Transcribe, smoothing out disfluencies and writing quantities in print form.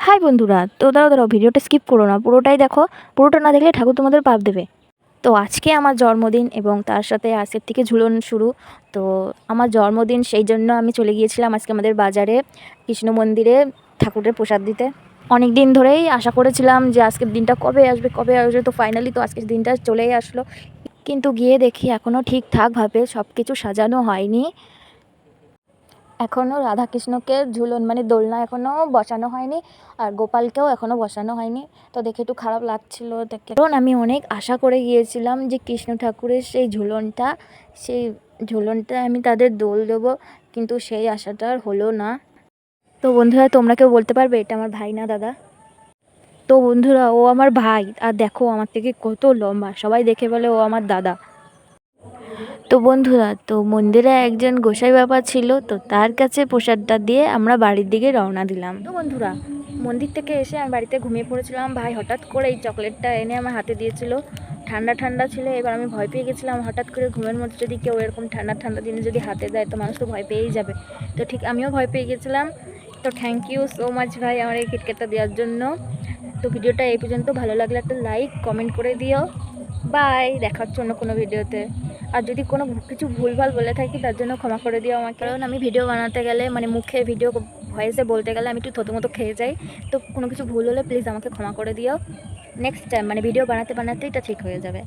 High বন্ধুরা, তো দাঁড়াও ভিডিওটা স্কিপ করো না, পুরোটাই দেখো। পুরোটা না দেখলে ঠাকুর তোমাদের পাপ দেবে। তো আজকে আমার জন্মদিন এবং তার সাথে আজকের থেকে ঝুলন শুরু। তো আমার জন্মদিন, সেই জন্য আমি চলে গিয়েছিলাম আজকে আমাদের বাজারে কৃষ্ণ মন্দিরে ঠাকুরের প্রসাদ দিতে। অনেক দিন ধরেই আশা করেছিলাম যে আজকের দিনটা কবে আসবে কবে আসবে, তো ফাইনালি তো আজকের দিনটা চলেই আসলো। কিন্তু গিয়ে দেখি এখনও ঠিকঠাকভাবে সব কিছু সাজানো হয়নি। এখনও রাধাকৃষ্ণকে ঝুলন মানে দোলনা এখনও বসানো হয়নি, আর গোপালকেও এখনও বসানো হয়নি। তো দেখে একটু খারাপ লাগছিল দেখে, কারণ আমি অনেক আশা করে গিয়েছিলাম যে কৃষ্ণ ঠাকুরের সেই ঝুলনটা আমি তাদের দোল দেবো, কিন্তু সেই আশাটা আর হলো না। তো বন্ধুরা, তোমরা কেউ বলতে পারবে এটা আমার ভাই না দাদা? তো বন্ধুরা, ও আমার ভাই, আর দেখো আমার থেকে কত লম্বা, সবাই দেখে বলে ও আমার দাদা। তো বন্ধুরা, তো মন্দিরে একজন গোসাই বাবা ছিল, তো তার কাছে প্রসাদটা দিয়ে আমরা বাড়ির দিকে রওনা দিলাম। তো বন্ধুরা, মন্দির থেকে এসে আমি বাড়িতে ঘুমিয়ে পড়েছিলাম। ভাই হঠাৎ করে এই চকলেটটা এনে আমার হাতে দিয়েছিল। ঠান্ডা ঠান্ডা ছিল, এবার আমি ভয় পেয়ে গেছিলাম। হঠাৎ করে ঘুমের মধ্যে যদি কেউ এরকম ঠান্ডা ঠান্ডা জিনিস যদি হাতে দেয়, তো মানুষ তো ভয় পেয়েই যাবে। তো ঠিক আমিও ভয় পেয়ে গেছিলাম। তো থ্যাংক ইউ সো মাচ ভাই আমার এই কিটক্যাটটা দেওয়ার জন্য। তো ভিডিওটা এই পর্যন্ত, ভালো লাগলে একটা লাইক কমেন্ট করে দিও। বাই, দেখা হচ্ছে অন্য কোনো ভিডিওতে। আর যদি কোনো কিছু ভুলভাল বলে থাকি তার জন্য ক্ষমা করে দিও আমাকে, কারণ আমি ভিডিও বানাতে গেলে মানে মুখে ভিডিও ভয়েসে বলতে গেলে আমি একটু থতমতো খেয়ে যাই। তো কোনো কিছু ভুল হলে প্লিজ আমাকে ক্ষমা করে দিও। নেক্সট টাইম মানে ভিডিও বানাতে বানাতে এটা ঠিক হয়ে যাবে।